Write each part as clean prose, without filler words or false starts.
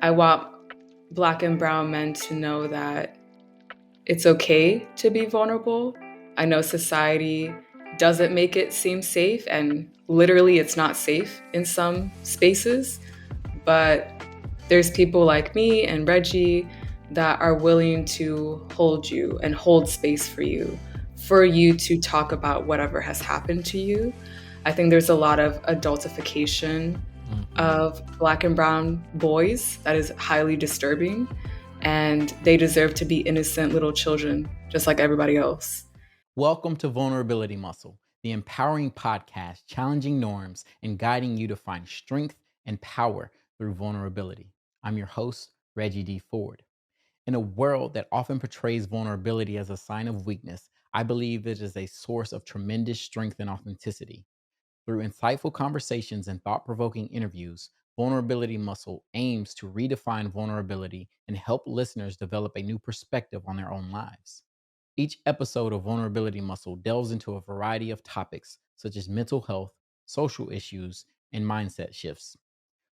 I want Black and brown men to know that it's okay to be vulnerable. I know society doesn't make it seem safe, and literally it's not safe in some spaces, but there's people like me and Reggie that are willing to hold you and hold space for you to talk about whatever has happened to you. I think there's a lot of adultification of Black and brown boys that is highly disturbing, and they deserve to be innocent little children just like everybody else. Welcome to Vulnerability Muscle, the empowering podcast challenging norms and guiding you to find strength and power through vulnerability. I'm your host, Reggie D. Ford. In a world that often portrays vulnerability as a sign of weakness, I believe it is a source of tremendous strength and authenticity. Through insightful conversations and thought provoking interviews, Vulnerability Muscle aims to redefine vulnerability and help listeners develop a new perspective on their own lives. Each episode of Vulnerability Muscle delves into a variety of topics such as mental health, social issues, and mindset shifts.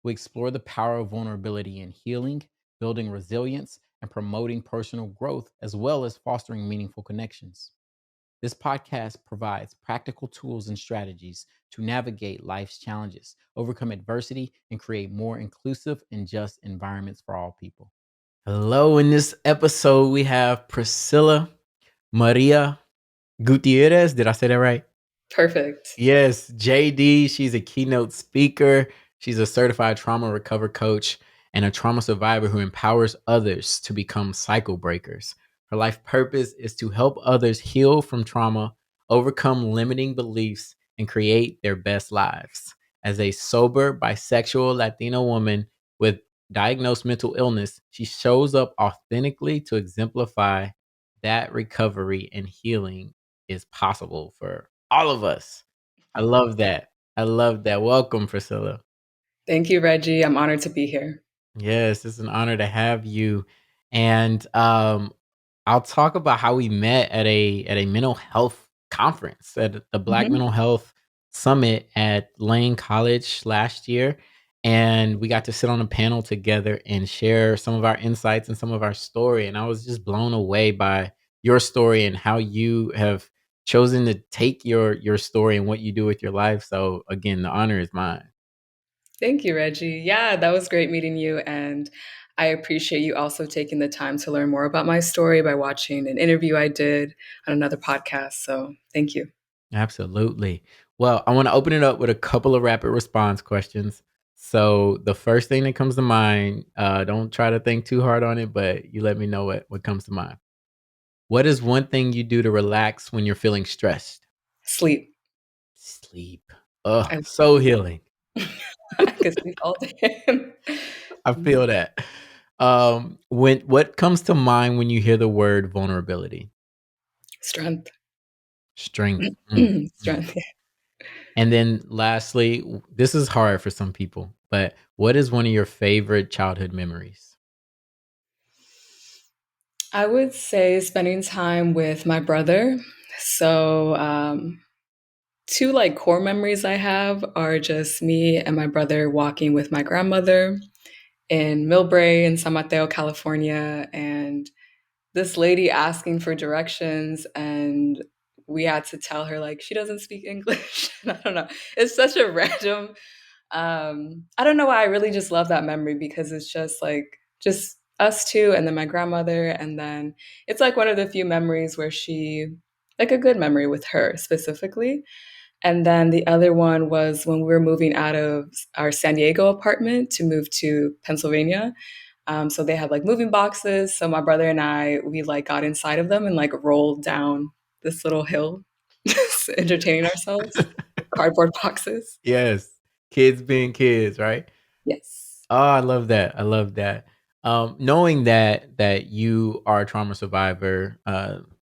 We explore the power of vulnerability in healing, building resilience, and promoting personal growth, as well as fostering meaningful connections. This podcast provides practical tools and strategies to navigate life's challenges, overcome adversity, and create more inclusive and just environments for all people. Hello, in this episode, we have Priscilla Maria Gutierrez. Did I say that right? Perfect. Yes, JD. She's a keynote speaker. She's a certified trauma recovery coach and a trauma survivor who empowers others to become cycle breakers. Her life purpose is to help others heal from trauma, overcome limiting beliefs, and create their best lives. As a sober, bisexual Latina woman with diagnosed mental illness, she shows up authentically to exemplify that recovery and healing is possible for all of us. I love that. I love that. Welcome, Priscilla. Thank you, Reggie. I'm honored to be here. Yes, it's an honor to have you. And I'll talk about how we met at a mental health conference at the Black Mhm. Mental Health Summit at Lane College last year. And we got to sit on a panel together and share some of our insights and some of our story. And I was just blown away by your story and how you have chosen to take your story and what you do with your life. So again, the honor is mine. Thank you, Reggie. Yeah, that was great meeting you. And I appreciate you also taking the time to learn more about my story by watching an interview I did on another podcast. So thank you. Absolutely. Well, I want to open it up with a couple of rapid response questions. So the first thing that comes to mind, don't try to think too hard on it, but you let me know what comes to mind. What is one thing you do to relax when you're feeling stressed? Sleep. Sleep. Oh, I, so healing. I could sleep all day. I feel that. When what comes to mind when you hear the word vulnerability? Strength. Strength. Mm. Strength. And then lastly, this is hard for some people, but what is one of your favorite childhood memories? I would say spending time with my brother. So, two like core memories I have are just me and my brother walking with my grandmother in Millbrae in San Mateo, California, and this lady asking for directions, and we had to tell her like she doesn't speak English. I don't know. It's such a random. I don't know why I really just love that memory because it's just like just us two, and then my grandmother, and then it's like one of the few memories where she like a good memory with her specifically. And then the other one was when we were moving out of our San Diego apartment to move to Pennsylvania. So they have like moving boxes. So my brother and I, we like got inside of them and like rolled down this little hill, just entertaining ourselves. Cardboard boxes. Yes. Kids being kids, right? Yes. Oh, I love that. I love that. Knowing that you are a trauma survivor,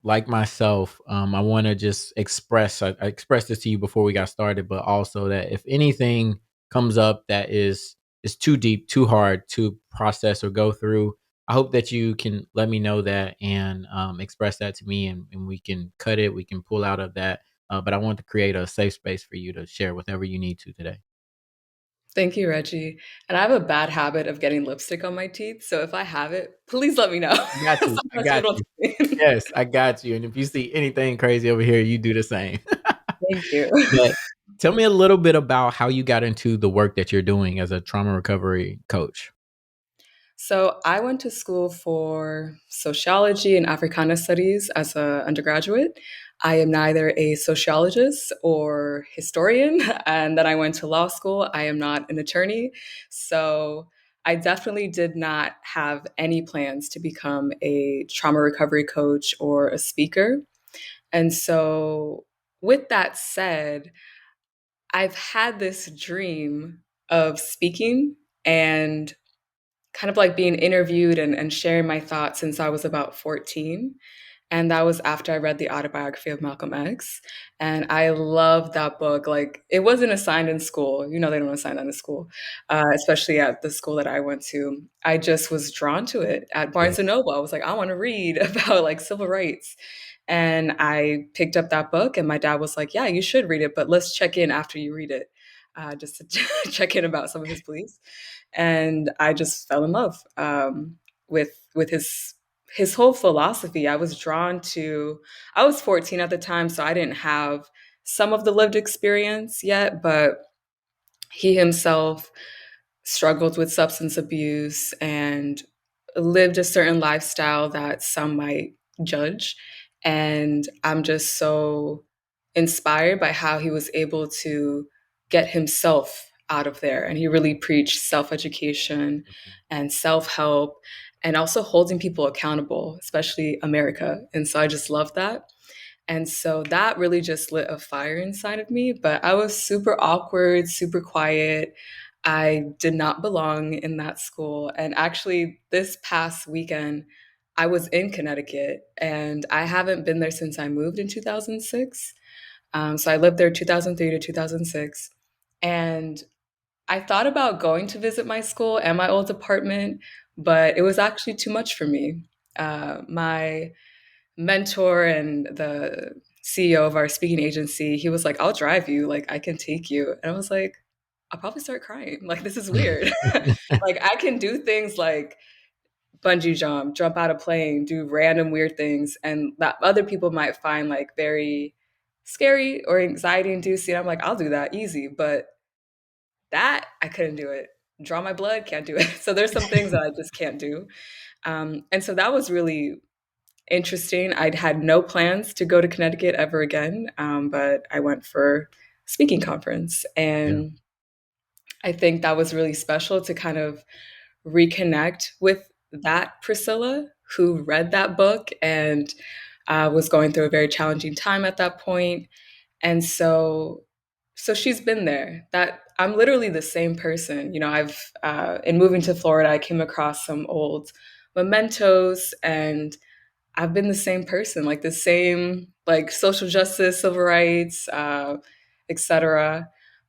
like myself, I want to just express. I expressed this to you before we got started, but also that if anything comes up that is too deep, too hard to process or go through, I hope that you can let me know that and express that to me, and we can cut it. We can pull out of that. But I want to create a safe space for you to share whatever you need to today. Thank you, Reggie. And I have a bad habit of getting lipstick on my teeth. So if I have it, please let me know. I got you. I Sometimes got people don't you. tell me. Yes, I got you. And if you see anything crazy over here, you do the same. Thank you. But tell me a little bit about how you got into the work that you're doing as a trauma recovery coach. So I went to school for sociology and Africana studies as an undergraduate. I am neither a sociologist or historian, and then I went to law school. I am not an attorney. So I definitely did not have any plans to become a trauma recovery coach or a speaker. And so, with that said, I've had this dream of speaking and kind of like being interviewed and sharing my thoughts since I was about 14. And that was after I read the autobiography of Malcolm X. And I loved that book. Like, it wasn't assigned in school. You know, they don't assign that in school, especially at the school that I went to. I just was drawn to it at Yeah. Barnes and Noble. I was like, I want to read about like civil rights. And I picked up that book, and my dad was like, yeah, you should read it, but let's check in after you read it, just to check in about some of his beliefs. And I just fell in love with his whole philosophy. I was drawn to. I was 14 at the time, so I didn't have some of the lived experience yet, but he himself struggled with substance abuse and lived a certain lifestyle that some might judge. And I'm just so inspired by how he was able to get himself out of there. And he really preached self education Mhm. and self help and also holding people accountable, especially America. And so I just love that. And so that really just lit a fire inside of me. But I was super awkward, super quiet. I did not belong in that school. And actually, this past weekend, I was in Connecticut and I haven't been there since I moved in 2006. So I lived there 2003 to 2006. And I thought about going to visit my school and my old apartment, but it was actually too much for me. My mentor and the CEO of our speaking agency, he was like, I'll drive you, like I can take you. And I was like, I'll probably start crying. Like this is weird. Like I can do things like bungee jump out of plane, do random weird things, and that other people might find like very scary or anxiety inducing. I'm like, I'll do that easy, but that I couldn't do it. Draw my blood, can't do it. So there's some things that I just can't do. And so that was really interesting. I'd had no plans to go to Connecticut ever again, but I went for a speaking conference. Yeah. And I think that was really special to kind of reconnect with that Priscilla who read that book and was going through a very challenging time at that point. And so she's been there. That I'm literally the same person. You know, I've in moving to Florida, I came across some old mementos and I've been the same person, like the same, like social justice, civil rights, etc.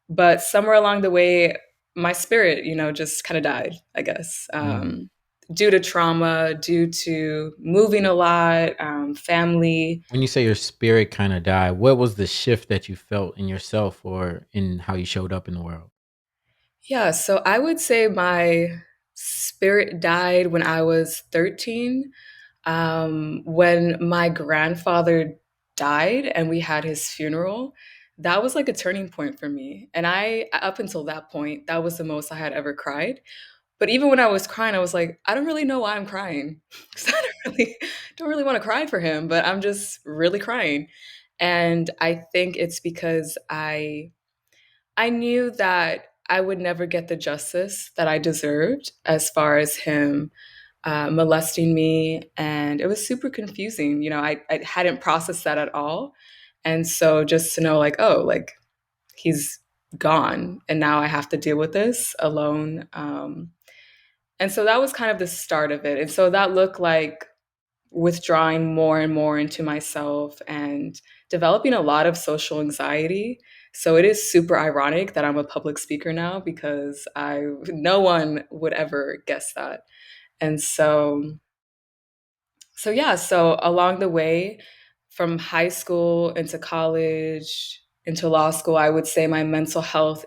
But somewhere along the way, my spirit, you know, just kind of died, I guess, Mm. due to trauma, due to moving a lot, family. When you say your spirit kinda died, what was the shift that you felt in yourself or in how you showed up in the world? Yeah, so I would say my spirit died when I was 13. When my grandfather died and we had his funeral, that was like a turning point for me. And up until that point, that was the most I had ever cried. But even when I was crying, I was like, I don't really know why I'm crying. Because I don't really want to cry for him, but I'm just really crying. And I think it's because I knew that I would never get the justice that I deserved as far as him molesting me. And it was super confusing. You know, I hadn't processed that at all. And so just to know, like, oh, like he's gone and now I have to deal with this alone. And so that was kind of the start of it. And so that looked like withdrawing more and more into myself and developing a lot of social anxiety. So it is super ironic that I'm a public speaker now because I no one would ever guess that. And so yeah, so along the way from high school into college into law school, I would say my mental health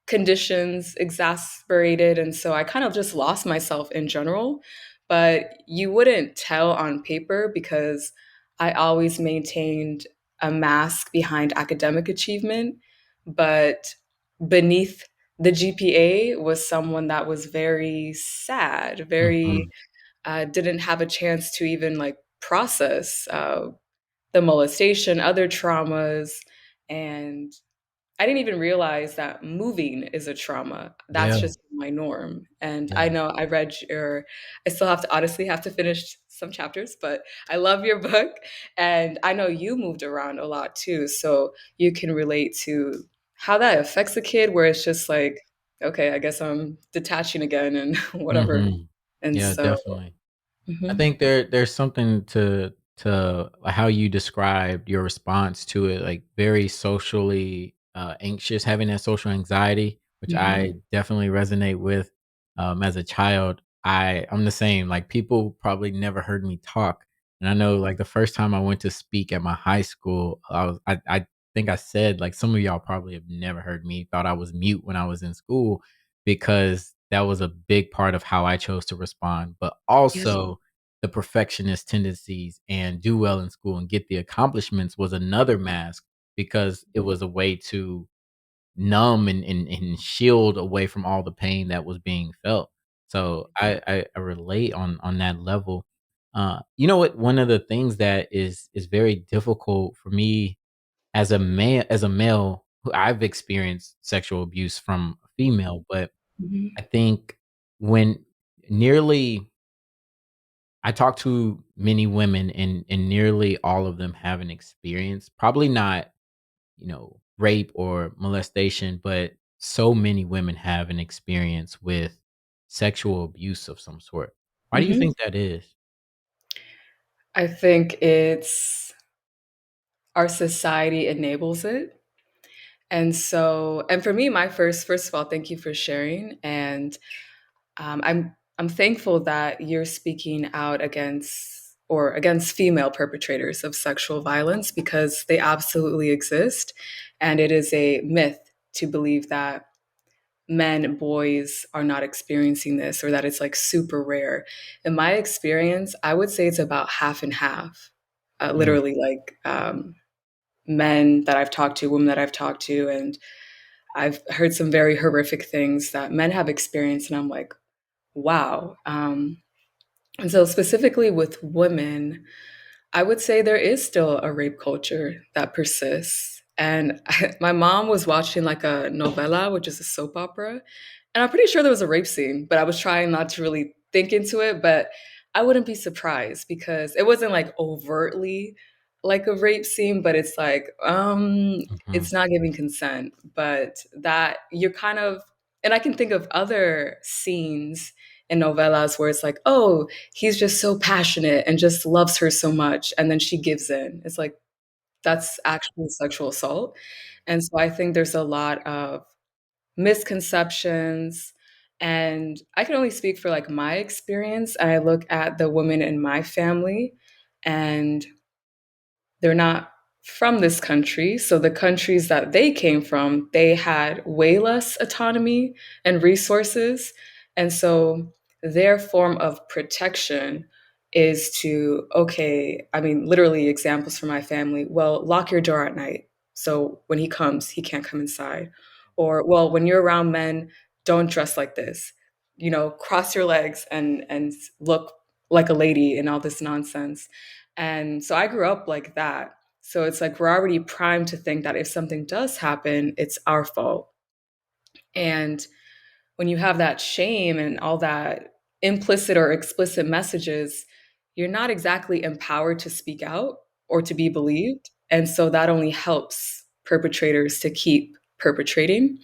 conditions exasperated. And so I kind of just lost myself in general. But you wouldn't tell on paper because I always maintained a mask behind academic achievement. But beneath the GPA was someone that was very sad, very Mhm. didn't have a chance to even like process the molestation, other traumas, and I didn't even realize that moving is a trauma. That's Yeah. just my norm. And I Yeah. know I read your, I still have to honestly have to finish some chapters, but I love your book. And I know you moved around a lot too. So you can relate to how that affects a kid, where it's just like, okay, I guess I'm detaching again and whatever. Mhm. And Yeah, so, definitely. I mhm, think there's something to how you described your response to it, like very socially anxious, having that social anxiety, which mhm, I definitely resonate with. As a child, I'm the same. Like people probably never heard me talk, and I know like the first time I went to speak at my high school, I think I said like some of y'all probably have never heard me, thought I was mute when I was in school because that was a big part of how I chose to respond, but yeah, also the perfectionist tendencies and do well in school and get the accomplishments was another mask because it was a way to numb and shield away from all the pain that was being felt. So I relate on that level. You know what? One of the things that is very difficult for me as a male who I've experienced sexual abuse from a female, but mhm, I think when nearly I talk to many women and nearly all of them have an experience, probably not, rape or molestation, but so many women have an experience with sexual abuse of some sort. Why do you mhm. think that is? I think it's our society enables it. And so, and for me, my first of all, thank you for sharing. And I'm thankful that you're speaking out against female perpetrators of sexual violence because they absolutely exist, and it is a myth to believe that men, boys are not experiencing this or that it's like super rare. In my experience, I would say it's about half and half. Mm, Literally, like men that I've talked to, women that I've talked to, and I've heard some very horrific things that men have experienced, and I'm like, wow. And so, specifically with women, I would say there is still a rape culture that persists. And my mom was watching like a novela, which is a soap opera, and I'm pretty sure there was a rape scene, but I was trying not to really think into it. But I wouldn't be surprised because it wasn't like overtly like a rape scene, but it's like, mhm. it's not giving consent. But that you're kind of, and I can think of other scenes in novellas where it's like, oh, he's just so passionate and just loves her so much. And then she gives in. It's like, that's actually sexual assault. And so I think there's a lot of misconceptions. And I can only speak for like my experience. And I look at the women in my family, and they're not from this country. So the countries that they came from, they had way less autonomy and resources. And so their form of protection is to, okay, I mean, literally examples from my family. Well, lock your door at night. So when he comes, he can't come inside. Or, well, when you're around men, don't dress like this. Cross your legs and look like a lady and all this nonsense. And so I grew up like that. So it's like we're already primed to think that if something does happen, it's our fault. And when you have that shame and all that implicit or explicit messages, you're not exactly empowered to speak out or to be believed. And so that only helps perpetrators to keep perpetrating.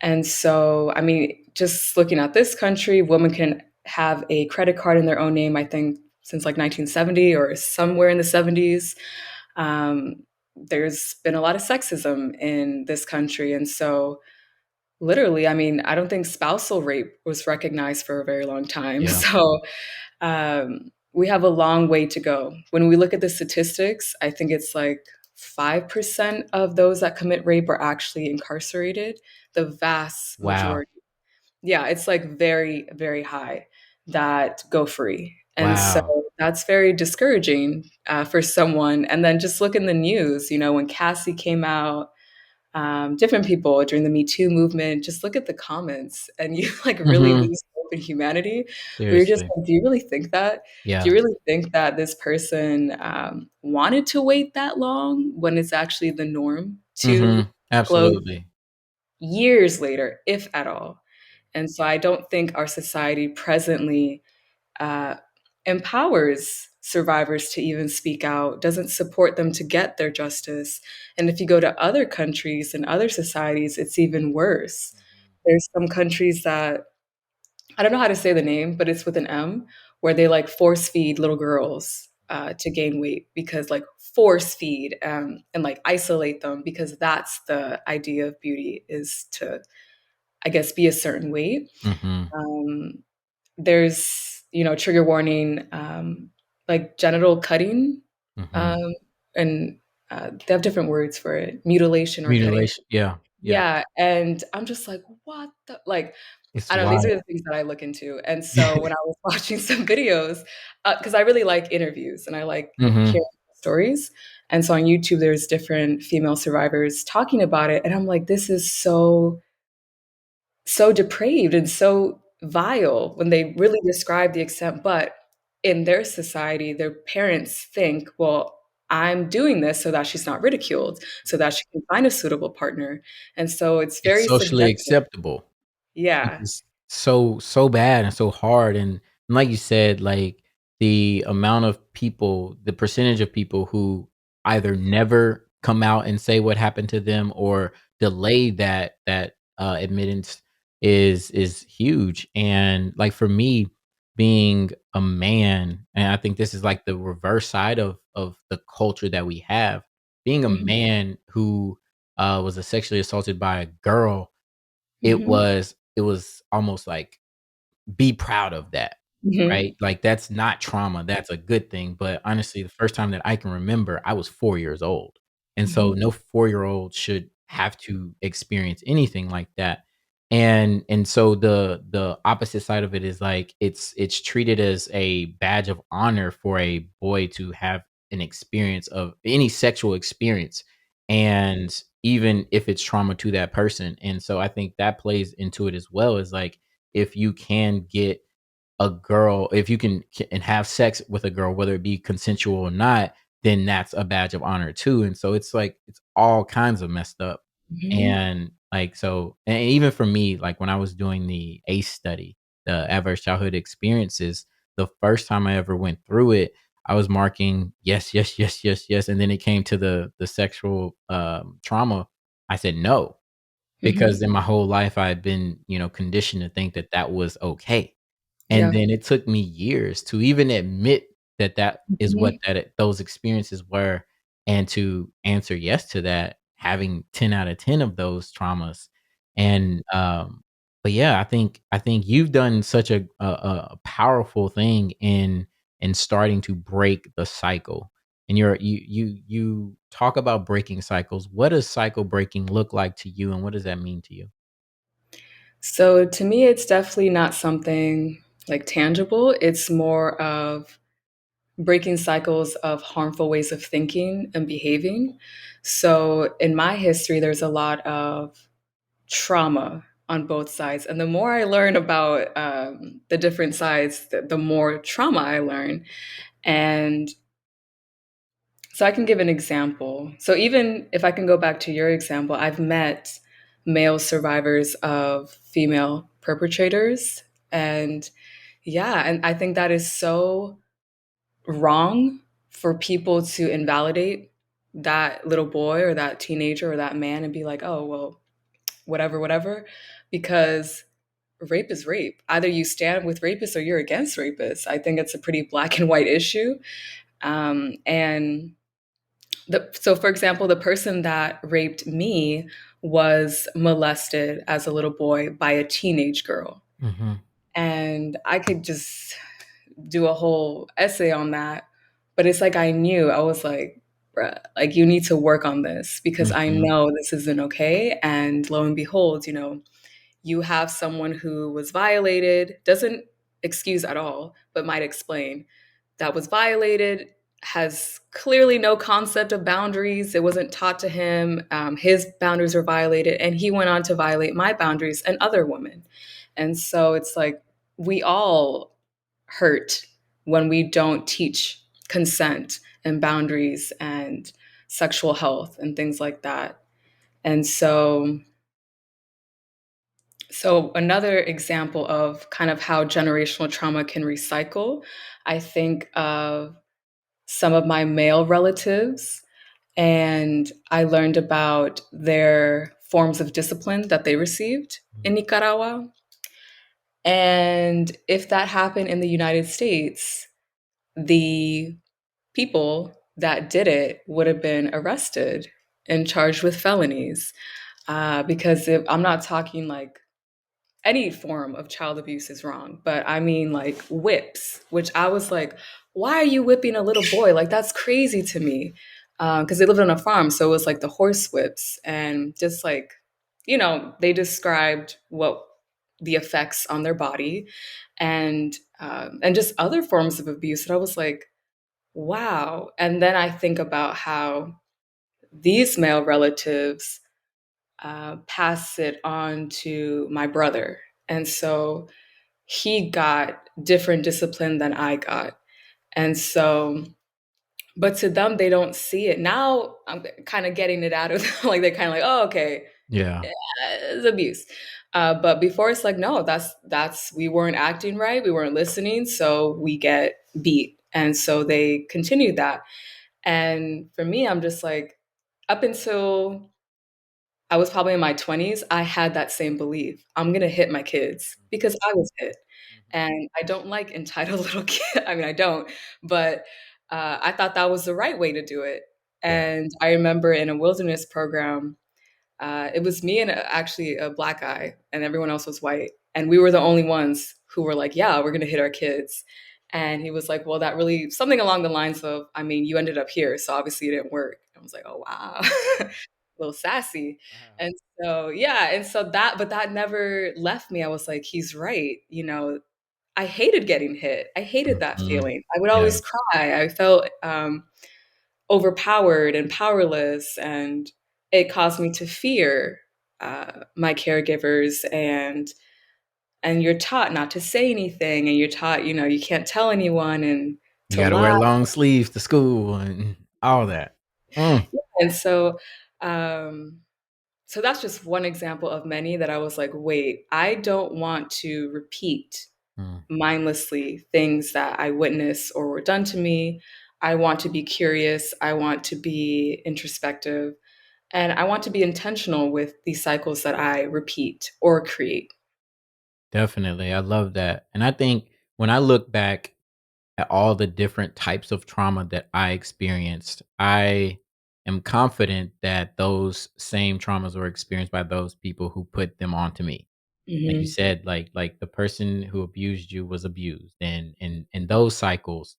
And so, I mean, just looking at this country, women can have a credit card in their own name, I think, since like 1970 or somewhere in the 70s. There's been a lot of sexism in this country. And so, literally, I mean, I don't think spousal rape was recognized for a very long time. Yeah. So, we have a long way to go. When we look at the statistics, I think it's like 5% of those that commit rape are actually incarcerated. The vast Wow. majority. Yeah, it's like very, very high that go free. And so Wow. that's very discouraging for someone. And then just look in the news, when Cassie came out, different people during the Me Too movement, just look at the comments and you like really Mhm. lose hope in humanity. Where you're just Seriously. like, do you really think that? Do you Yeah. really think that this person wanted to wait that long when it's actually the norm to close Absolutely. years later, if at all? And so I don't think our society presently uh, empowers survivors to even speak out, doesn't support them to get their justice. And if you go to other countries and other societies, it's even worse. There's some countries that I don't know how to say the name, but it's with an M, where they like force feed little girls to gain weight because like force feed and like isolate them because that's the idea of beauty is to, I guess, be a certain weight. Mhm. Um, there's, trigger warning, like genital cutting, Mhm. um, and they have different words for it, mutilation or cutting. Mutilation. Yeah. Yeah. Yeah, and I'm just like, "What the" like, It's I don't know, these wild. are the things that I look into, and so when I was watching some videos, because I really like interviews and I like Mhm. hearing stories, and so on YouTube, there's different female survivors talking about it, and I'm like, "This is so depraved and so vile when they really describe the extent, but in their society, their parents think, well, I'm doing this so that she's not ridiculed, so that she can find a suitable partner. And so it's It's very socially subjective. acceptable. Which Yeah. is so bad and so hard, and like you said, like, the amount of people the percentage of people who either never come out and say what happened to them or delay that admittance is huge, and, like, for me, being a man and I think this is, like, the reverse side of the culture that we have, being a Mhm. man who, was, sexually assaulted by a girl, Mhm. it was almost like, be proud of that, Mhm. right? Like, that's not trauma, that's a good thing, but honestly, the first time that I can remember, I was 4 years old, and so Mhm. no four-year-old should have to experience anything like that, and so the opposite side of it is, like, it's treated as a badge of honor for a boy to have an experience of any sexual experience, and even if it's trauma to that person, and so I think that plays into it as well, is, like, if you can get a girl if you can have sex with a girl, whether it be consensual or not, then that's a badge of honor too, and so it's like it's all kinds of messed up, Mhm. and, like, so and even for me, like, when I was doing the ACE study, the Adverse Childhood Experiences, the first time I ever went through it, I was marking, "Yes, yes, yes, yes, yes," and then it came to the sexual, trauma, I said, "No," because Mhm. in my whole life, I had been, conditioned to think that that was okay. And Yeah. then it took me years to even admit that that is what Mhm. those experiences were, and to answer yes to that, having 10 out of 10 of those traumas. And, but yeah, I think you've done such a powerful thing in starting to break the cycle. And you talk about breaking cycles. What does cycle breaking look like to you, and what does that mean to you? So to me, it's definitely not something like tangible. It's more of breaking cycles of harmful ways of thinking and behaving. So in my history, there's a lot of trauma on both sides. And the more I learn about the different sides, the more trauma I learn. And so I can give an example. So even if I can go back to your example, I've met male survivors of female perpetrators. And yeah, and I think that is so wrong for people to invalidate that little boy or that teenager or that man and be like, oh, well, whatever, whatever, because rape is rape. Either you stand with rapists or you're against rapists. I think it's a pretty black and white issue. And so, for example, the person that raped me was molested as a little boy by a teenage girl. Mhm. And I could just do a whole essay on that. But it's like I knew, I was like, bruh, like you need to work on this because I Mhm. know this isn't okay. And lo and behold, you have someone who was violated, doesn't excuse at all, but might explain that was violated, has clearly no concept of boundaries. It wasn't taught to him. His boundaries were violated, and he went on to violate my boundaries and other women. And so it's like we all hurt when we don't teach consent and boundaries and sexual health and things like that. And so another example of kind of how generational trauma can recycle, I think of some of my male relatives, and I learned about their forms of discipline that they received in Nicaragua. And if that happened in the United States, the people that did it would have been arrested and charged with felonies. Because I'm not talking like any form of child abuse is wrong, but I mean like whips, which I was like, why are you whipping a little boy? Like that's crazy to me. Because they lived on a farm, so it was like the horse whips, and just like, they described what the effects on their body, and just other forms of abuse. And I was like, wow. And then I think about how these male relatives pass it on to my brother. And so he got different discipline than I got. And so, but to them, they don't see it. Now I'm kind of getting it out of them. Like they're kind of like, oh, okay, Yeah. yeah, it's abuse. But before it's like, no, that's we weren't acting right. We weren't listening. So we get beat. And so they continued that. And for me, I'm just like, up until I was probably in my 20s, I had that same belief. I'm gonna hit my kids because I was hit. Mhm. And I don't like entitled little kids. I mean, I don't, but I thought that was the right way to do it. Yeah. And I remember in a wilderness program, it was me and actually a black guy, and everyone else was white. And we were the only ones who were like, yeah, we're gonna hit our kids. And he was like, well, that really, something along the lines of, I mean, you ended up here, so obviously it didn't work. I was like, oh, wow. Wow. A little sassy. Wow. And so, yeah. And so but that never left me. I was like, he's right. I hated getting hit. I hated that Mhm. feeling. I would Yeah. always cry. I felt overpowered and powerless, and it caused me to fear my caregivers. And you're taught not to say anything, and you're taught, you can't tell anyone and You to gotta lie. wear long sleeves to school and all that. Mm. And um, so that's just one example of many that I was like, wait, I don't want to repeat Mm. mindlessly things that I witnessed or were done to me. I want to be curious. I want to be introspective. And I want to be intentional with these cycles that I repeat or create. Definitely. I love that. And I think when I look back at all the different types of trauma that I experienced, I am confident that those same traumas were experienced by those people who put them onto me. Like you Hmm. said, like the person who abused you was abused, and those cycles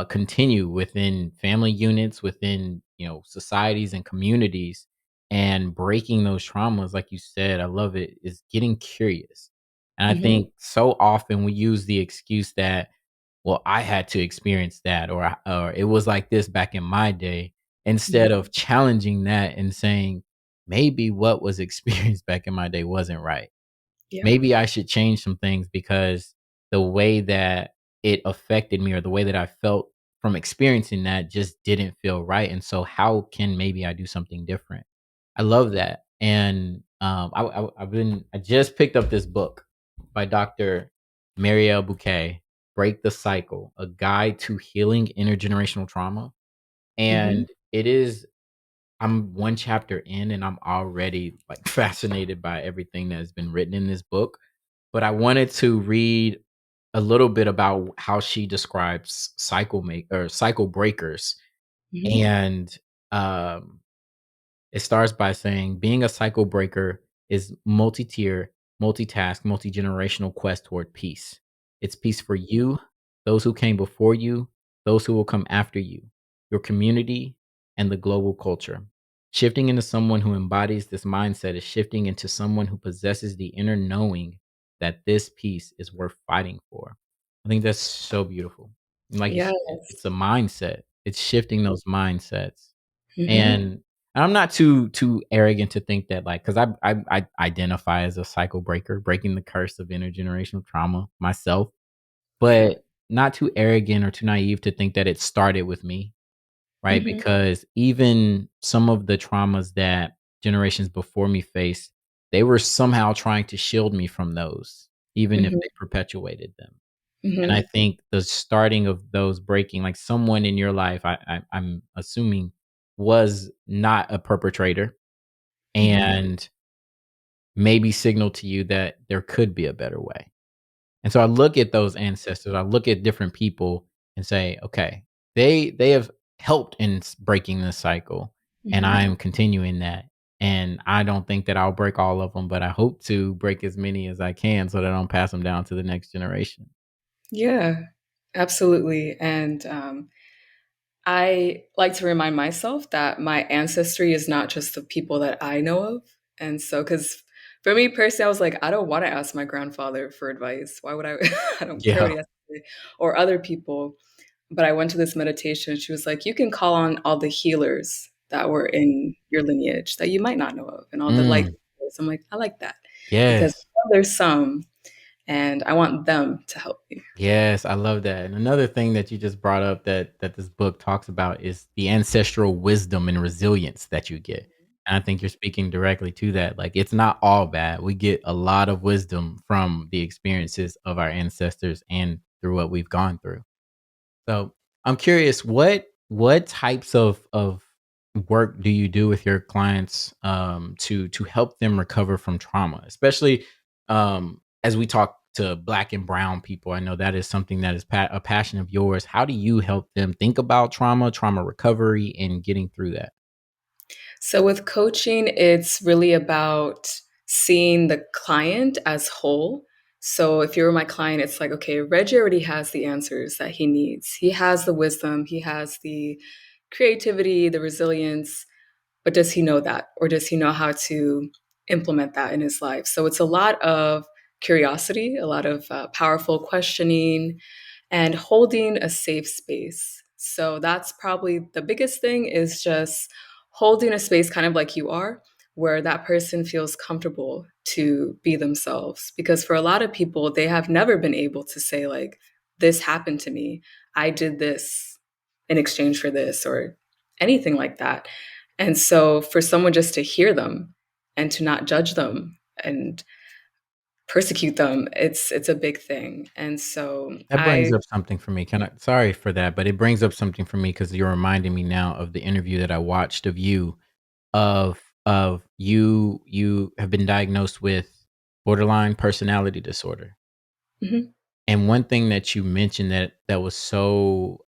continue within family units, within societies and communities, and breaking those traumas. Like you said, I love it. Is getting curious, and I Hmm. think so often we use the excuse that, well, I had to experience that, or it was like this back in my day, instead Hmm. of challenging that and saying maybe what was experienced back in my day wasn't right. Yeah. Maybe I should change some things because the way that it affected me or the way that I felt from experiencing that just didn't feel right. And so, how can maybe I do something different? I love that. And I just picked up this book by Dr. Maria Bouquet, Break the Cycle, A Guide to Healing Intergenerational Trauma. Hmm. And I'm one chapter in and I'm already like fascinated by everything that has been written in this book. But I wanted to read a little bit about how she describes cycle breakers. Hmm. And um, it starts by saying being a cycle breaker is multi-tier, multitask, multi-generational quest toward peace. It's peace for you, those who came before you, those who will come after you, your community, and the global culture. Shifting into someone who embodies this mindset is shifting into someone who possesses the inner knowing that this piece is worth fighting for. I think that's so beautiful. Like you said, it's Yes. a mindset. It's shifting those mindsets. Mm-hmm. And I'm not too arrogant to think that, like, because I identify as a cycle breaker, breaking the curse of intergenerational trauma myself, Yeah. but not too arrogant or too naive to think that it started with me, right? Mm-hmm. Because even some of the traumas that generations before me faced, they were somehow trying to shield me from those, even if Mm-hmm. they perpetuated them. And I Mm-hmm. think the starting of those breaking, like someone in your life, I'm assuming, was not a perpetrator Mm-hmm. and maybe signaled to you that there could be a better way. And so I look at those ancestors, I look at different people and say, okay, they have helped in breaking this cycle, and Mm-hmm. I'm continuing that. And I don't think that I'll break all of them, but I hope to break as many as I can so that I don't pass them down to the next generation. Yeah, absolutely. And I like to remind myself that my ancestry is not just the people that I know of. And so, because for me personally, I was like, I don't want to ask my grandfather for advice. Why would I? I don't care what Yeah. he has to say, or other people. But I went to this meditation. She was like, you can call on all the healers that were in your lineage that you might not know of, and all the light Mm, workers. I'm like, I like that because yes. there's some, and I want them to help me. Yes, I love that. And another thing that you just brought up that this book talks about is the ancestral wisdom and resilience that you get. And I think you're speaking directly to that. Like, it's not all bad. We get a lot of wisdom from the experiences of our ancestors and through what we've gone through. So I'm curious, what types of work do you do with your clients to help them recover from trauma, especially as we talk to Black and Brown people? I know that is something that is a passion of yours. How do you help them think about trauma, trauma recovery, and getting through that? So with coaching, it's really about seeing the client as whole. So if you're my client, it's like, okay, Reggie already has the answers that he needs. He has the wisdom, he has the creativity, the resilience, but does he know that? Or does he know how to implement that in his life? So it's a lot of curiosity, a lot of powerful questioning, and holding a safe space. So that's probably the biggest thing is just holding a space kind of like you are, where that person feels comfortable to be themselves. Because for a lot of people, they have never been able to say, like, this happened to me. I did this in exchange for this, or anything like that. And so for someone just to hear them and to not judge them and persecute them, it's a big thing. And so That brings I up something for me. Can I? Sorry for that, but it brings up something for me because you're reminding me now of the interview that I watched of you of you have been diagnosed with borderline personality disorder. Mhm, And one thing that you mentioned that was so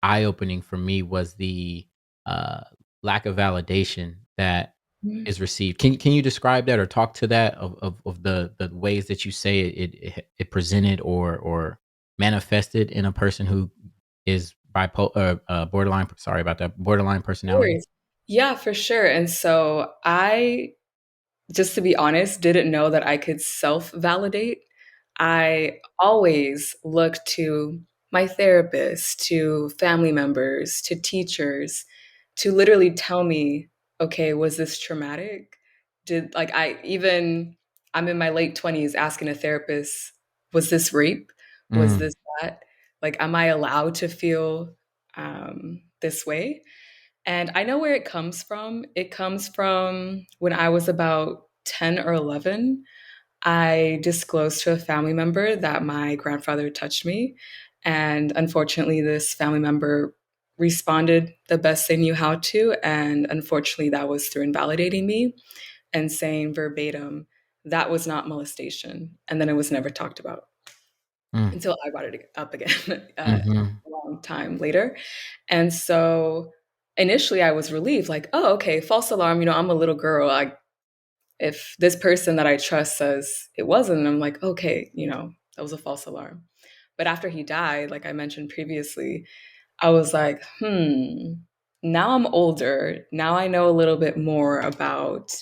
eye-opening for me was the uh, lack of validation that mhm. is received. Can you describe that or talk to that of the ways that you say it presented or manifested in a person who is bipolar borderline, sorry about that, borderline No personality? worries. Yeah, for sure. And so I, just to be honest, didn't know that I could self-validate. I always look to my therapist, to family members, to teachers to literally tell me, okay, was this traumatic? Did like I even I'm in my late 20s asking a therapist, was this rape? Was Mm, this that? Like, am I allowed to feel this way? And I know where it comes from. It comes from when I was about 10 or 11. I disclosed to a family member that my grandfather touched me. And unfortunately, this family member responded the best they knew how to. And unfortunately, that was through invalidating me and saying verbatim, that was not molestation. And then it was never talked about mm, until I brought it up again mhm. a long time later. And so initially I was relieved, like, oh, okay, false alarm. I'm a little girl. If this person that I trust says it wasn't, I'm like, okay, that was a false alarm. But after he died, like I mentioned previously, I was like, now I'm older. Now I know a little bit more about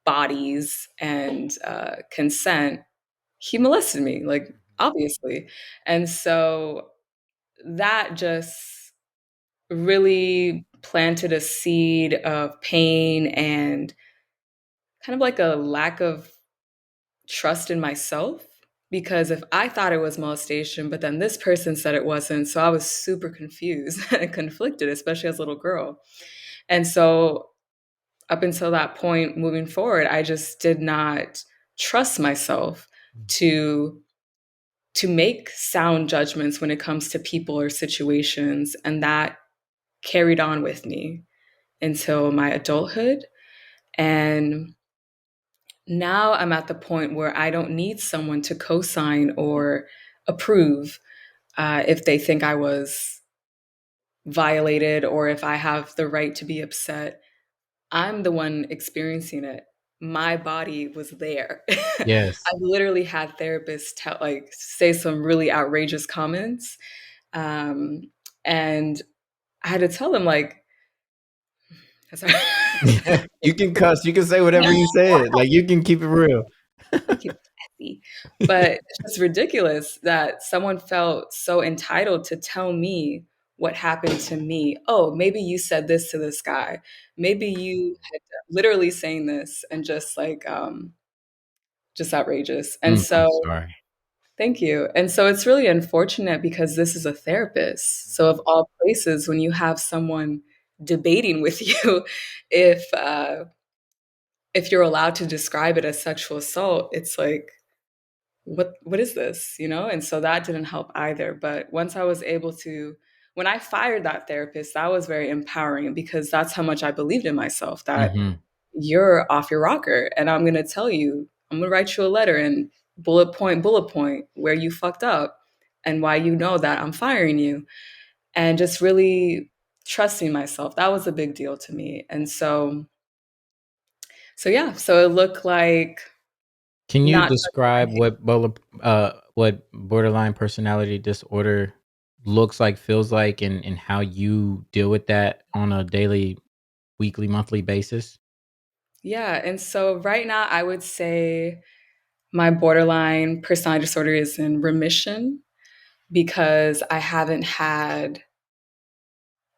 bodies and consent. He molested me, like, obviously. And so that just really planted a seed of pain and kind of like a lack of trust in myself. Because if I thought it was molestation, but then this person said it wasn't, so I was super confused and conflicted, especially as a little girl. And so up until that point, moving forward, I just did not trust myself to make sound judgments when it comes to people or situations, and that carried on with me until my adulthood. And now I'm at the point where I don't need someone to co-sign or approve if they think I was violated or if I have the right to be upset. I'm the one experiencing it. My body was there. Yes. I've literally had therapists say some really outrageous comments, um, and I had to tell them like, sorry. You can cuss. You can say whatever you said. Like you can keep it real. Thank you, Kathy. But it's just ridiculous that someone felt so entitled to tell me what happened to me. Oh, maybe you said this to this guy. Maybe you had literally saying this and just outrageous. And I'm so, sorry. thank you. And so it's really unfortunate because this is a therapist. So of all places, when you have someone debating with you, if uh, if you're allowed to describe it as sexual assault, it's like, what is this, and so that didn't help either. But once I was able to, when I fired that therapist, that was very empowering because that's how much I believed in myself, that Hmm. you're off your rocker and I'm going to tell you, I'm going to write you a letter and bullet point where you fucked up and why you know that I'm firing you, and just really trusting myself. That was a big deal to me. And so yeah, so it looked like Can you not. describe what borderline personality disorder looks like, feels like, and how you deal with that on a daily, weekly, monthly basis? Yeah. And so right now, I would say my borderline personality disorder is in remission because I haven't had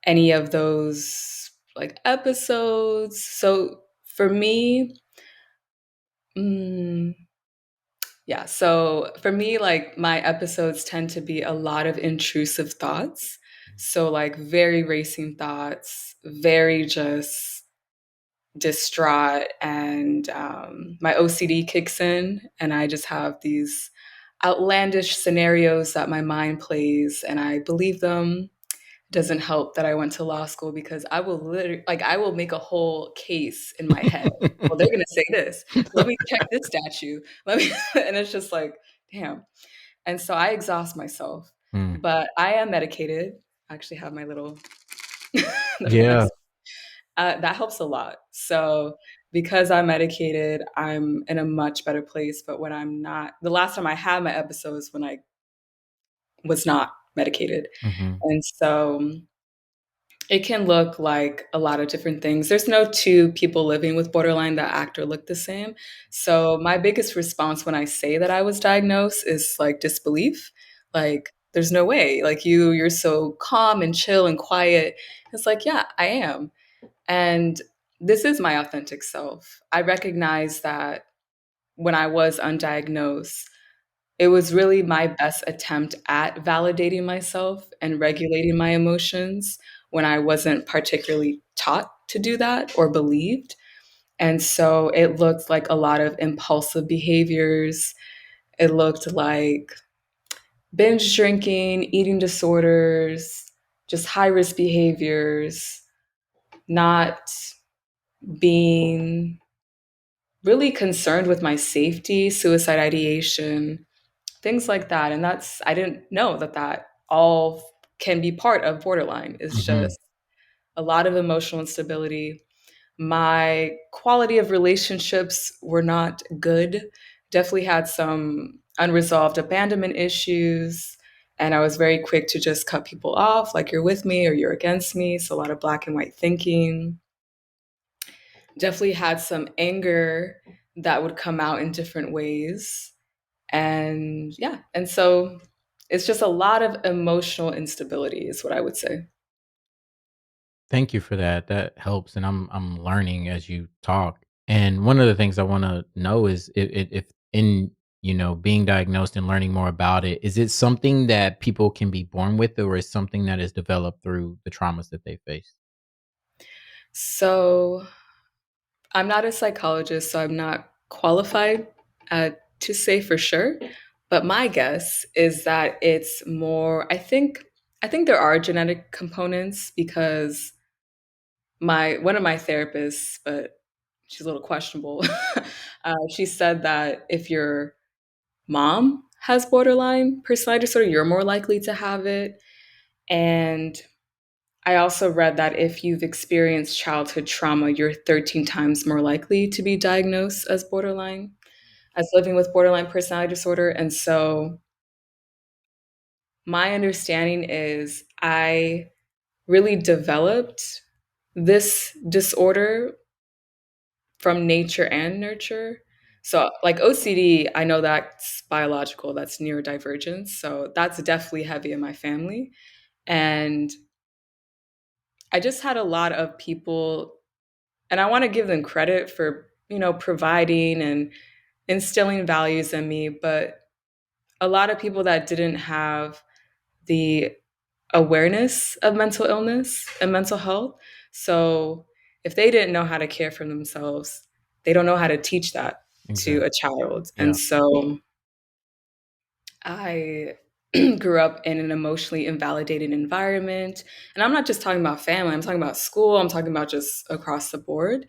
any of those like episodes. So for me, mm, yeah. So for me, like my episodes tend to be a lot of intrusive thoughts. So, like, very racing thoughts, very just distraught, and my OCD kicks in, and I just have these outlandish scenarios that my mind plays, and I believe them. Doesn't help that I went to law school because I will literally, like, I will make a whole case in my head. Well, they're gonna say this. Let me check this statute. Let me, and it's just like, damn. And so I exhaust myself, Mm. but I am medicated. I actually have my little little Yeah. medicine. That helps a lot. So because I'm medicated, I'm in a much better place. But when I'm not, the last time I had my episode was when I was not medicated. Mhm. And so it can look like a lot of different things. There's no two people living with borderline that act or look the same. So my biggest response when I say that I was diagnosed is like disbelief. Like, there's no way. Like, you're so calm and chill and quiet. It's like, yeah, I am. And this is my authentic self. I recognize that when I was undiagnosed, it was really my best attempt at validating myself and regulating my emotions when I wasn't particularly taught to do that or believed. And so it looked like a lot of impulsive behaviors. It looked like binge drinking, eating disorders, just high risk behaviors, not being really concerned with my safety, suicide ideation, things like that. And I didn't know that that all can be part of borderline. It's Mhm. just a lot of emotional instability. My quality of relationships were not good. Definitely had some unresolved abandonment issues. And I was very quick to just cut people off, like you're with me or you're against me. So a lot of black and white thinking. Definitely had some anger that would come out in different ways. And yeah, and so it's just a lot of emotional instability, is what I would say. Thank you for that. That helps, and I'm learning as you talk. And one of the things I want to know is if in being diagnosed and learning more about it, is it something that people can be born with, or is something that is developed through the traumas that they face? So I'm not a psychologist, so I'm not qualified to say for sure. But my guess is that it's more. I think there are genetic components because my one of my therapists, but she's a little questionable. She said that if your mom has borderline personality disorder, you're more likely to have it. And I also read that if you've experienced childhood trauma, you're 13 times more likely to be diagnosed as borderline, as living with borderline personality disorder. And so my understanding is I really developed this disorder from nature and nurture. So, like OCD, I know that's biological, that's neurodivergence. So, that's definitely heavy in my family. And I just had a lot of people, and I want to give them credit for, providing and instilling values in me, but a lot of people that didn't have the awareness of mental illness and mental health. So if they didn't know how to care for themselves, they don't know how to teach that to Exactly. a child. And Yeah. so I grew up in an emotionally invalidating environment. And I'm not just talking about family, I'm talking about school, I'm talking about just across the board.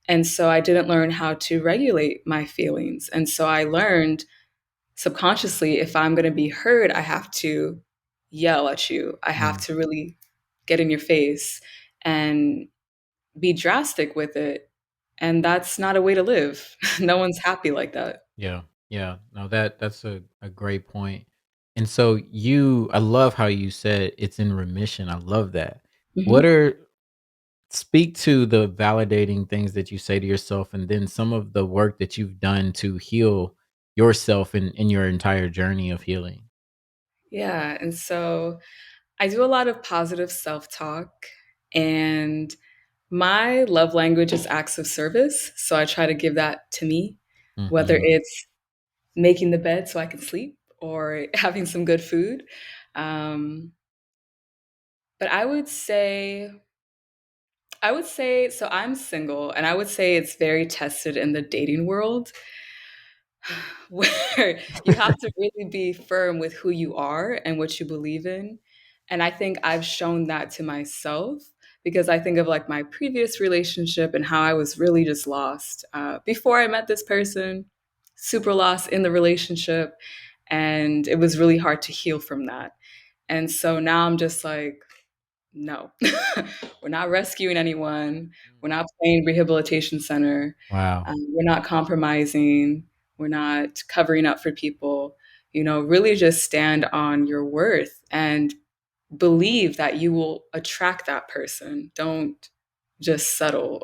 And so I didn't learn how to regulate my feelings. And so I learned subconsciously, if I'm going to be heard, I have to yell at you. I have Mm. to really get in your face and be drastic with it. And that's not a way to live. No one's happy like that. Yeah. Yeah. No, that's a great point. And so I love how you said it's in remission. I love that. What Mhm. are Speak to the validating things that you say to yourself, and then some of the work that you've done to heal yourself in your entire journey of healing. Yeah. And so I do a lot of positive self talk, and my love language is acts of service. So I try to give that to me, whether Mhm. it's making the bed so I can sleep or having some good food. Um, but I would say, so I'm single, and I would say it's very tested in the dating world where you have to really be firm with who you are and what you believe in. And I think I've shown that to myself because I think of like my previous relationship and how I was really just lost before I met this person, super lost in the relationship. And it was really hard to heal from that. And so now I'm just like, no, we're not rescuing anyone. We're not playing rehabilitation center. Wow. We're not compromising. We're not covering up for people. Really just stand on your worth and believe that you will attract that person. Don't just settle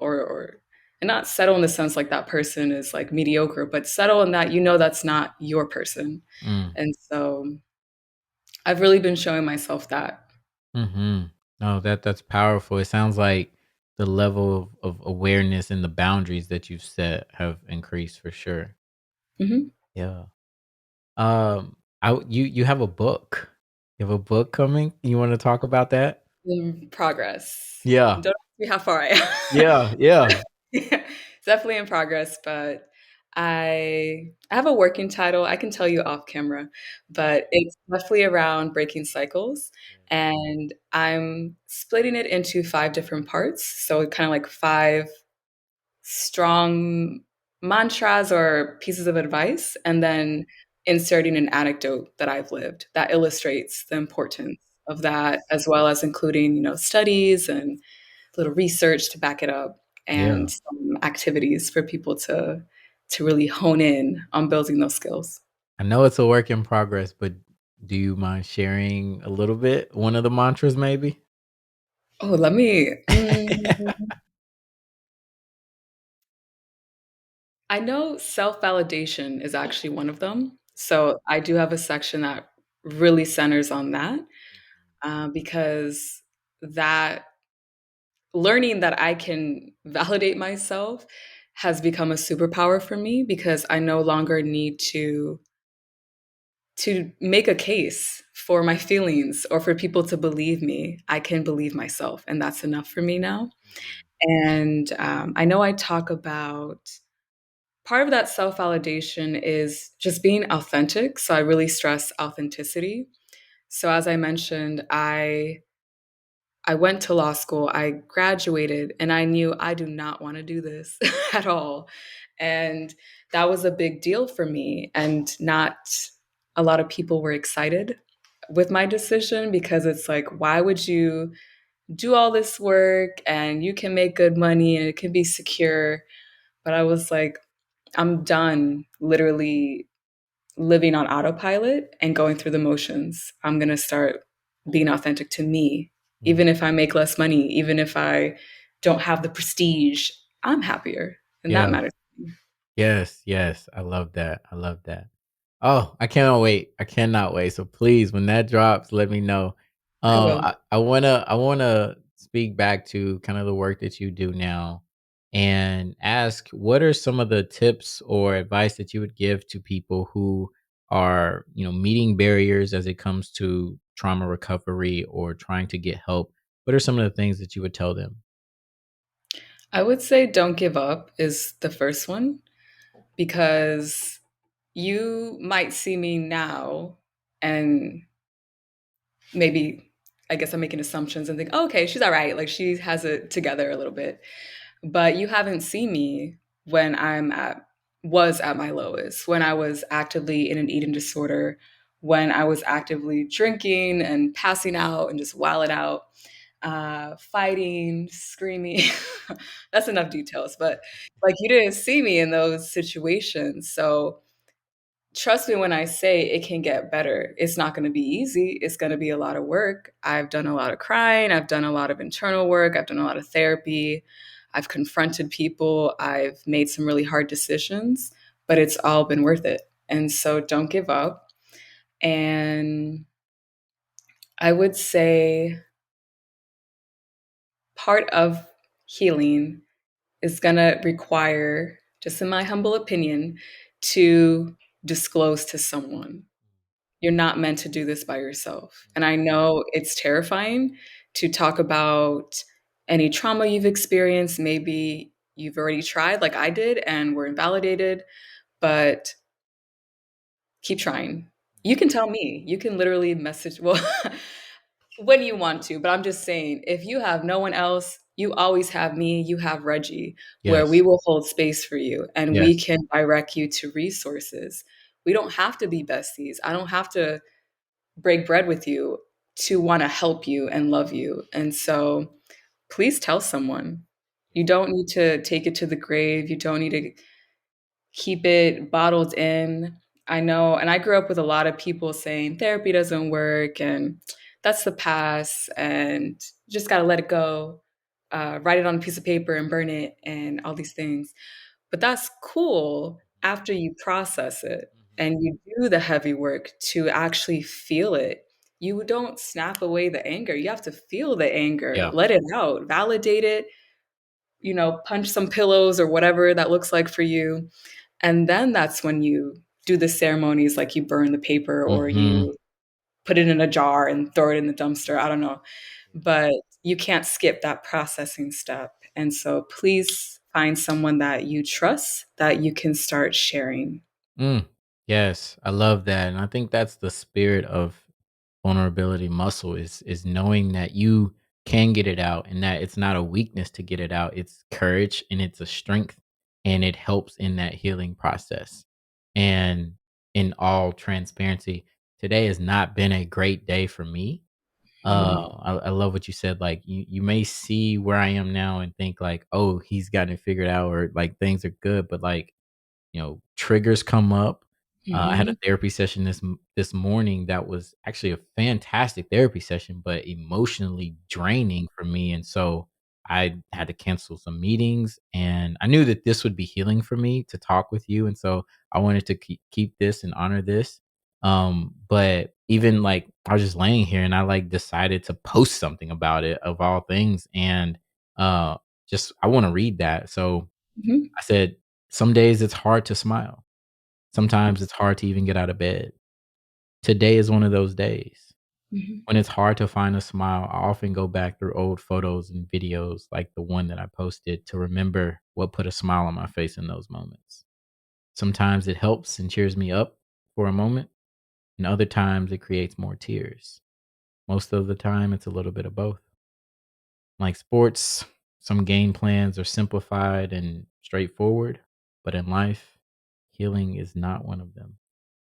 and not settle in the sense like that person is like mediocre, but settle in that that's not your person. Mm. And so I've really been showing myself that. Mhm. No, that's powerful. It sounds like the level of awareness and the boundaries that you've set have increased for sure. Mhm. Yeah. You have a book. You have a book coming? You wanna talk about that? In progress. Yeah. Don't ask me how far I am. Yeah, yeah. It's definitely in progress, but I have a working title. I can tell you off camera, but it's definitely around breaking cycles, and I'm splitting it into 5 different parts, so kinda like 5 strong mantras or pieces of advice, and then inserting an anecdote that I've lived that illustrates the importance of that, as well as including, studies and little research to back it up Yeah. and some activities for people to really hone in on building those skills. I know it's a work in progress, but Do you mind sharing a little bit? One of the mantras, maybe? Oh, let me. I know self validation is actually one of them. So I do have a section that really centers on that because that learning that I can validate myself has become a superpower for me because I no longer need to make a case for my feelings or for people to believe me. I can believe myself, and that's enough for me now. And I know I talk about part of that self validation is just being authentic. So I really stress authenticity. So as I mentioned, I went to law school, I graduated, and I knew I do not want to do this at all. And that was a big deal for me. And not a lot of people were excited with my decision because it's like, why would you do all this work and you can make good money and it can be secure? But I was like, I'm done literally living on autopilot and going through the motions. I'm going to start being authentic to me. Mhm. Even if I make less money, even if I don't have the prestige, I'm happier. And that Yeah. matters. Yes, yes. I love that. I love that. Oh, I cannot wait. I cannot wait. So please, when that drops, let me know. I will. I wanna speak back to kind of the work that you do now and ask what are some of the tips or advice that you would give to people who are, meeting barriers as it comes to trauma recovery or trying to get help? What are some of the things that you would tell them? I would say don't give up is the first one because you might see me now and maybe, I guess I'm making assumptions and think, oh, okay, she's all right. Like she has it together a little bit. But you haven't seen me when was at my lowest, when I was actively in an eating disorder, when I was actively drinking and passing out and just wilding out, fighting, screaming. That's enough details, but like you didn't see me in those situations. So trust me when I say it can get better. It's not going to be easy. It's going to be a lot of work. I've done a lot of crying. I've done a lot of internal work. I've done a lot of therapy. I've confronted people. I've made some really hard decisions, but it's all been worth it. And so don't give up. And I would say part of healing is going to require, just in my humble opinion, to disclose to someone. You're not meant to do this by yourself. And I know it's terrifying to talk about any trauma you've experienced. Maybe you've already tried, like I did, and were invalidated, but keep trying. You can tell me. You can literally message, well, when you want to, but I'm just saying, if you have no one else, you always have me, you have Reggie, where we Yes. will hold space for you and we Yes. can direct you to resources. We don't have to be besties. I don't have to break bread with you to want to help you and love you. And so please tell someone. You don't need to take it to the grave. You don't need to keep it bottled in. I know, and I grew up with a lot of people saying therapy doesn't work and that's the past and you just got to let it go. Write it on a piece of paper and burn it and all these things. But that's cool after you process it Mhm. and you do the heavy work to actually feel it. You don't snap away the anger. You have to feel the anger, Yeah. let it out, validate it, punch some pillows or whatever that looks like for you. And then that's when you do the ceremonies like you burn the paper or Mhm. you put it in a jar and throw it in the dumpster. I don't know. But you can't skip that processing step. And so please find someone that you trust that you can start sharing. Mm. Yes, I love that, and I think that's the spirit of vulnerability muscle is knowing that you can get it out and that it's not a weakness to get it out. It's courage and it's a strength and it helps in that healing process. And in all transparency, today has not been a great day for me. Mm. I love what you said. Like you may see where I am now and think like, oh, he's gotten it figured out or like things are good, but like, triggers come up I had a Mm-hmm. therapy session this morning that was actually a fantastic therapy session, but emotionally draining for me, and so I had to cancel some meetings, and I knew that this would be healing for me to talk with you, and so I wanted to keep this and honor this. But even, like, I was just laying here and I, like, decided to post something about it of all things, and, uh, just I wanna read that. So Mm-hmm. I said, "Some days it's hard to smile. Sometimes it's hard to even get out of bed. Today is one of those days. Mm-hmm. When it's hard to find a smile, I often go back through old photos and videos like the one that I posted to remember what put a smile on my face in those moments. Sometimes it helps and cheers me up for a moment, and other times it creates more tears. Most of the time, it's a little bit of both. Like sports, some game plans are simplified and straightforward, but in life, healing is not one of them.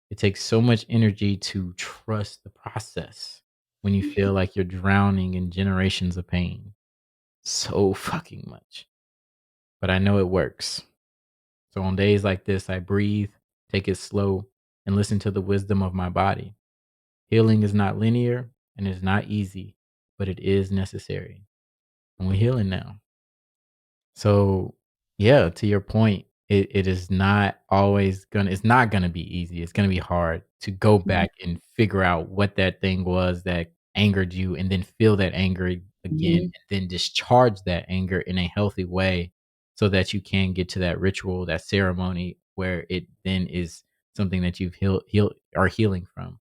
It takes so much energy to trust the process when you feel like you're drowning in generations of pain. So fucking much. But I know it works. So on days like this, I breathe, take it slow, and listen to the wisdom of my body. Healing is not linear and it's not easy, but it is necessary. And we're healing now. So, yeah, to your point, it is not always gonna it's not gonna be easy. It's gonna be hard to go back and figure out what that thing was that angered you and then feel that anger again Mm-hmm. and then discharge that anger in a healthy way so that you can get to that ritual, that ceremony where it then is something that you've are healing from.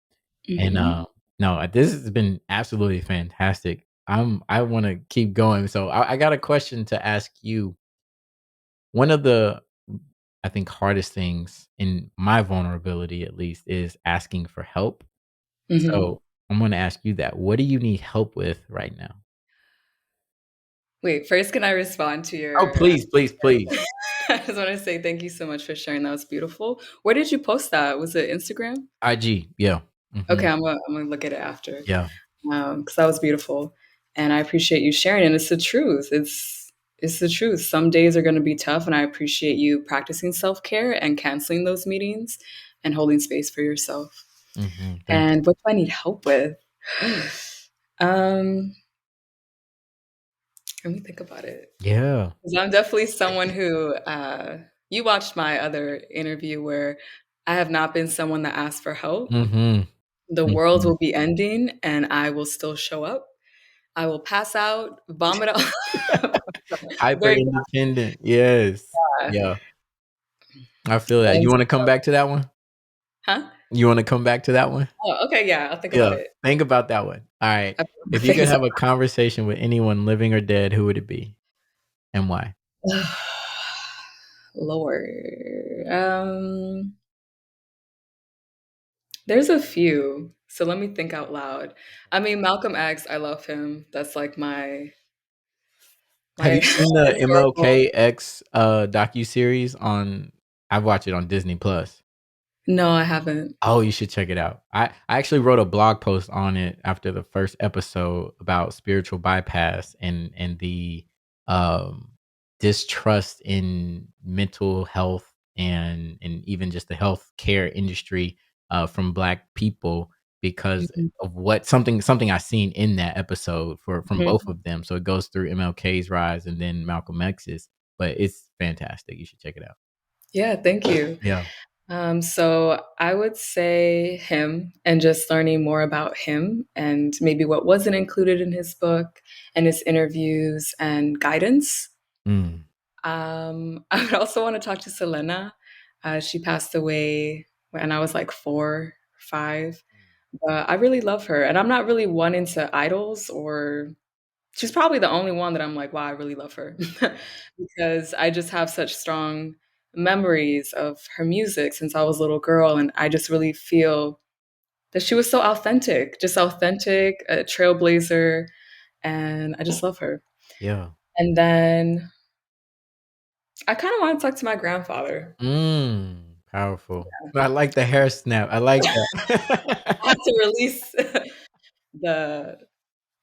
And, Mm-hmm. no, this has been absolutely fantastic. I wanna keep going. So I got a question to ask you. One of the, I think, hardest things in my vulnerability, at least, is asking for help. Mm-hmm. So I'm gonna ask you that. What do you need help with right now? Wait, first, can I respond to Oh, your? please, please, please. I just want to say thank you so much for sharing. That was beautiful. Where did you post that? Was it Instagram? IG, yeah. Okay, Mhm. I'm gonna look at it after. Yeah. Because that was beautiful, and I appreciate you sharing. And it's the truth. It's the truth. Some days are going to be tough, and I appreciate you practicing self care and canceling those meetings and holding space for yourself. Mhm. Thank you. And what do I need help with? um, Let me think about it. Yeah. 'Cause I'm definitely someone who you watched my other interview where I have not been someone that asks for help. Mhm. The world Mhm. will be ending, and I will still show up. I will pass out, vomit out. Hyper Very independent. Yes. bad. Yeah. I feel that. And You wanna come back to that one? huh? You wanna come back to that one? Oh, okay, yeah, I'll think about Yeah. it. Think about that one. Alright. I put my If you could face have a conversation with anyone living or dead, who would it be and why? Lord. There's a few. So let me think out loud. I mean, Malcolm X, I love him. That's like Have my you seen the historical. MLK X, docuseries on I've watched it on Disney Plus. No, I haven't. Oh, you should check it out. I actually wrote a blog post on it after the first episode about spiritual bypass and the, um, distrust in mental health and even just the healthcare industry, from Black people because Mhm, of what something I seen in that episode from mhm. both of them. So it goes through MLK's rise and then Malcolm X's, but it's fantastic. You should check it out. Yeah, thank you. Yeah. So I would say him and just learning more about him and maybe what wasn't included in his book and his interviews and guidance. Mm. I would also want to talk to Selena. She passed away when I was like 4, 5. But I really love her. And I'm not really one into idols or she's probably the only one that I'm like, wow, I really love her. Because I just have such strong memories of her music since I was a little girl. And I just really feel that she was so authentic, just authentic, a trailblazer. And I just love her. Yeah. And then I kind of want to talk to my grandfather. Powerful. I like the hair snap. I like I had that. to release the,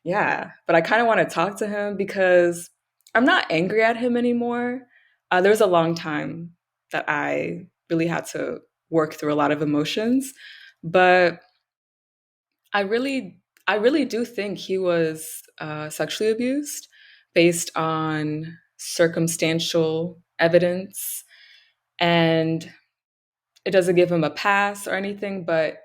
yeah, but I kind of want to talk to him because I'm not angry at him anymore. There was a long time that I really had to work through a lot of emotions. But I really, I really do think he was sexually abused based on circumstantial evidence, and it doesn't give him a pass or anything. But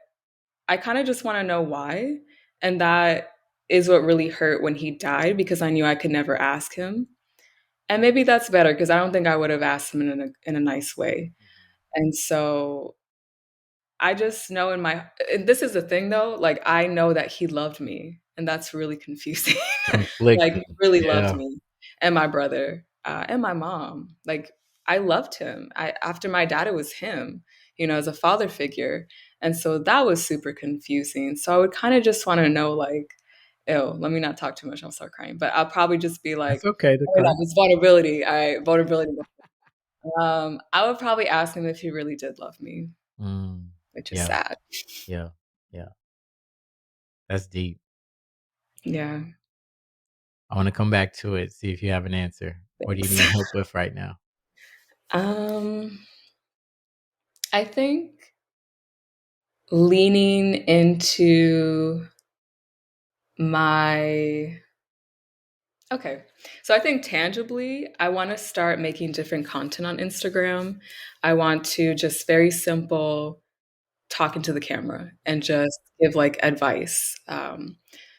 I kind of just want to know why, and that is what really hurt when he died because I knew I could never ask him. And maybe that's better because I don't think I would have asked him in a nice way. And so I just know in my and this is the thing though, like I know that he loved me, and that's really confusing. Like he Conflicting. really loved Yeah. me and my brother, and my mom. Like I loved him. I After my dad, it was him, as a father figure. And so that was super confusing. So I would kind of just want to know, like, ew, let me not talk too much, I'll start crying. But I'll probably just be That's like, okay to oh my cry. God, this vulnerability. Vulnerability. I would probably ask him if he really did love me, Mm, which is yeah, sad. yeah, yeah. That's deep. Yeah. I want to come back to it, see if you have an answer. What do you Thanks. need help with right now? Um, I think leaning into my okay. So I think tangibly, I want to start making different content on Instagram. I want to just very simple talk into the camera and just give like advice.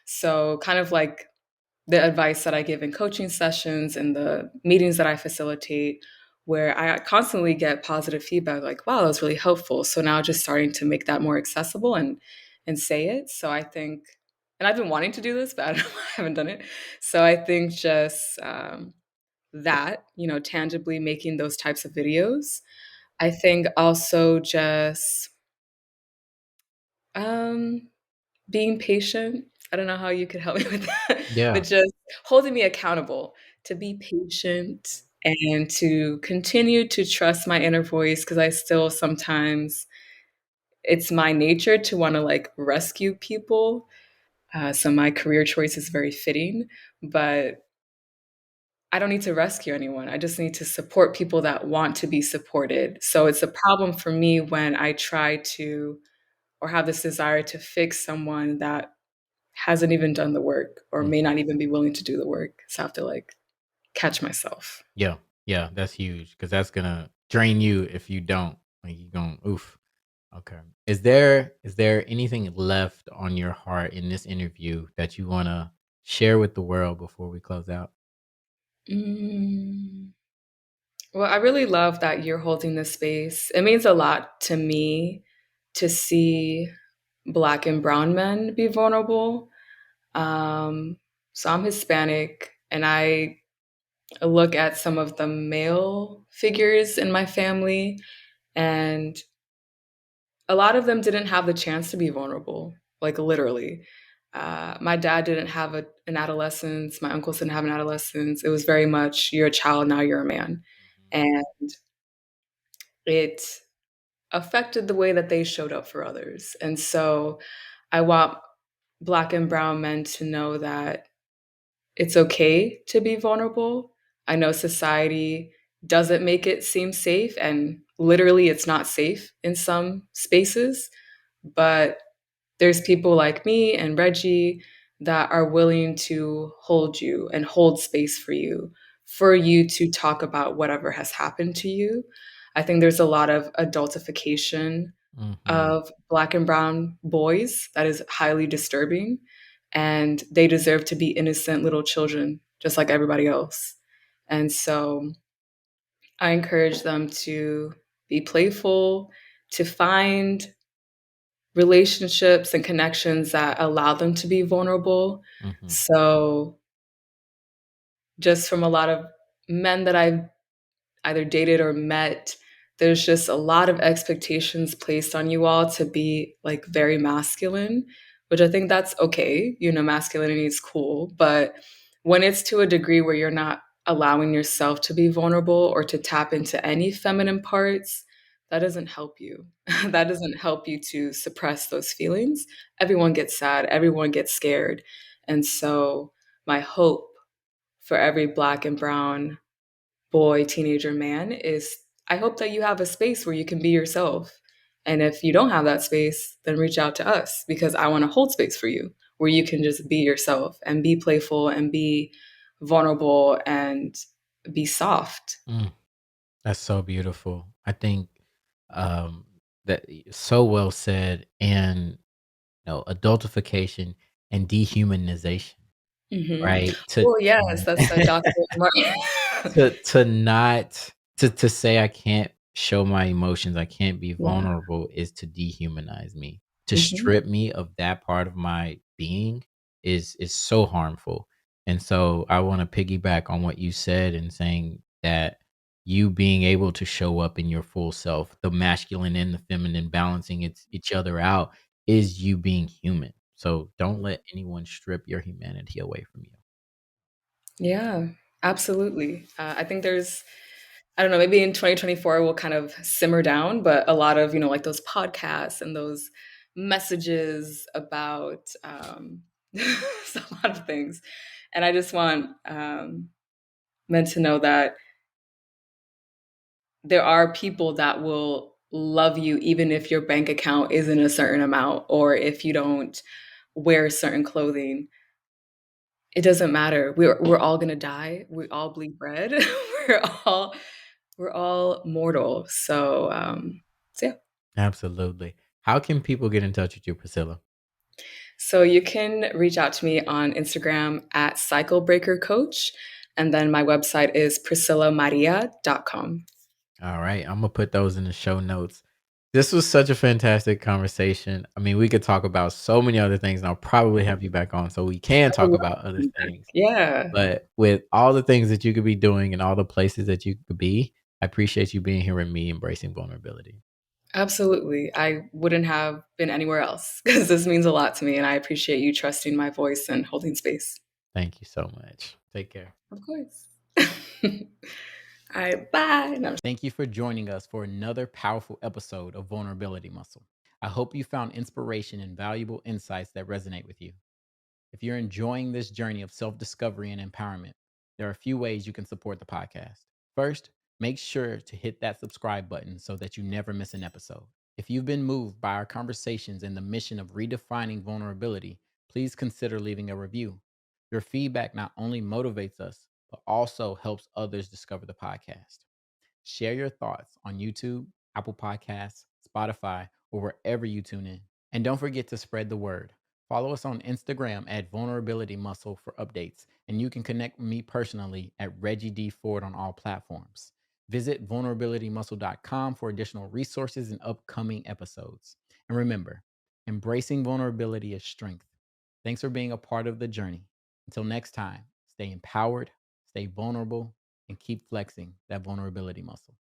So kind of like the advice that I give in coaching sessions and the meetings that I facilitate, where I constantly get positive feedback, like, wow, that was really helpful. So now just starting to make that more accessible and say it. So I think, and I've been wanting to do this, but I, don't, I haven't done it. So I think just that, tangibly making those types of videos. I think also just um, being patient. I don't know how you could help me with that, but Yeah. just holding me accountable to be patient and to continue to trust my inner voice because I still sometimes it's my nature to want to like rescue people. So my career choice is very fitting, but I don't need to rescue anyone. I just need to support people that want to be supported. So it's a problem for me when I try to or have this desire to fix someone that hasn't even done the work or may Mhm. not even be willing to do the work. So I have to like catch myself. Yeah, yeah, that's huge because that's gonna drain you if you don't. Like you going, oof. Okay. Is there anything left on your heart in this interview that you wanna share with the world before we close out? Mm. Well, I really love that you're holding this space. It means a lot to me to see Black and Brown men be vulnerable. Um, so I'm Hispanic, and I look at some of the male figures in my family, and a lot of them didn't have the chance to be vulnerable, like literally. My dad didn't have an adolescence. My uncles didn't have an adolescence. It was very much, you're a child, now you're a man. And it affected the way that they showed up for others. And so I want Black and Brown men to know that it's okay to be vulnerable. I know society doesn't make it seem safe, and literally, it's not safe in some spaces. But there's people like me and Reggie that are willing to hold you and hold space for you to talk about whatever has happened to you. I think there's a lot of adultification Mhm, of Black and brown boys that is highly disturbing, and they deserve to be innocent little children just like everybody else. And so I encourage them to be playful, to find relationships and connections that allow them to be vulnerable. mhm, So, just from a lot of men that I've either dated or met, there's just a lot of expectations placed on you all to be like very masculine, which I think that's okay. Masculinity is cool. But when it's to a degree where you're not allowing yourself to be vulnerable or to tap into any feminine parts, that doesn't help you. That doesn't help you to suppress those feelings. Everyone gets sad, everyone gets scared. And so, my hope for every Black and Brown boy, teenager, man is I hope that you have a space where you can be yourself And if you don't have that space, then reach out to us because I want to hold space for you where you can just be yourself and be playful and be vulnerable and be soft. Mm, that's so beautiful. I think um, that so well said. And adultification and dehumanization, Hmm. right? Oh, yes, that's a Dr. Martin. To not to say I can't show my emotions, I can't be Yeah. vulnerable is to dehumanize me. To Hmm. strip me of that part of my being is so harmful. And so I want to piggyback on what you said and saying that you being able to show up in your full self, the masculine and the feminine balancing each other out is you being human. So don't let anyone strip your humanity away from you. Yeah, absolutely. I think there's, I don't know, maybe in 2024 we'll kind of simmer down, but a lot of, like those podcasts and those messages about a lot of things. And I just want men to know that there are people that will love you even if your bank account isn't a certain amount or if you don't wear certain clothing. It doesn't matter. We're all gonna die. We all bleed red. we're all we're all mortal. So yeah. Absolutely. How can people get in touch with you, Priscilla? So you can reach out to me on Instagram at Cycle Breaker Coach, and then my website is priscillamaria.com. All right, I'm gonna put those in the show notes. This was such a fantastic conversation. I mean, we could talk about so many other things, and I'll probably have you back on so we can I would talk love about other to be back. things. Yeah, But with all the things that you could be doing and all the places that you could be, I appreciate you being here with me, embracing vulnerability. absolutely. I wouldn't have been anywhere else because this means a lot to me, and I appreciate you trusting my voice and holding space. Thank you so much. Take care. Of course. All right, bye. No, Thank you for joining us for another powerful episode of Vulnerability Muscle. I hope you found inspiration and valuable insights that resonate with you. If you're enjoying this journey of self discovery and empowerment, there are a few ways you can support the podcast. First, make sure to hit that subscribe button so that you never miss an episode. If you've been moved by our conversations and the mission of redefining vulnerability, please consider leaving a review. Your feedback not only motivates us, but also helps others discover the podcast. Share your thoughts on YouTube, Apple Podcasts, Spotify, or wherever you tune in. And don't forget to spread the word. Follow us on Instagram at Vulnerability Muscle for updates, and you can connect with me personally at Reggie D Ford on all platforms. Visit vulnerabilitymuscle.com for additional resources and upcoming episodes. And remember, embracing vulnerability is strength. Thanks for being a part of the journey. Until next time, stay empowered, stay vulnerable, and keep flexing that vulnerability muscle.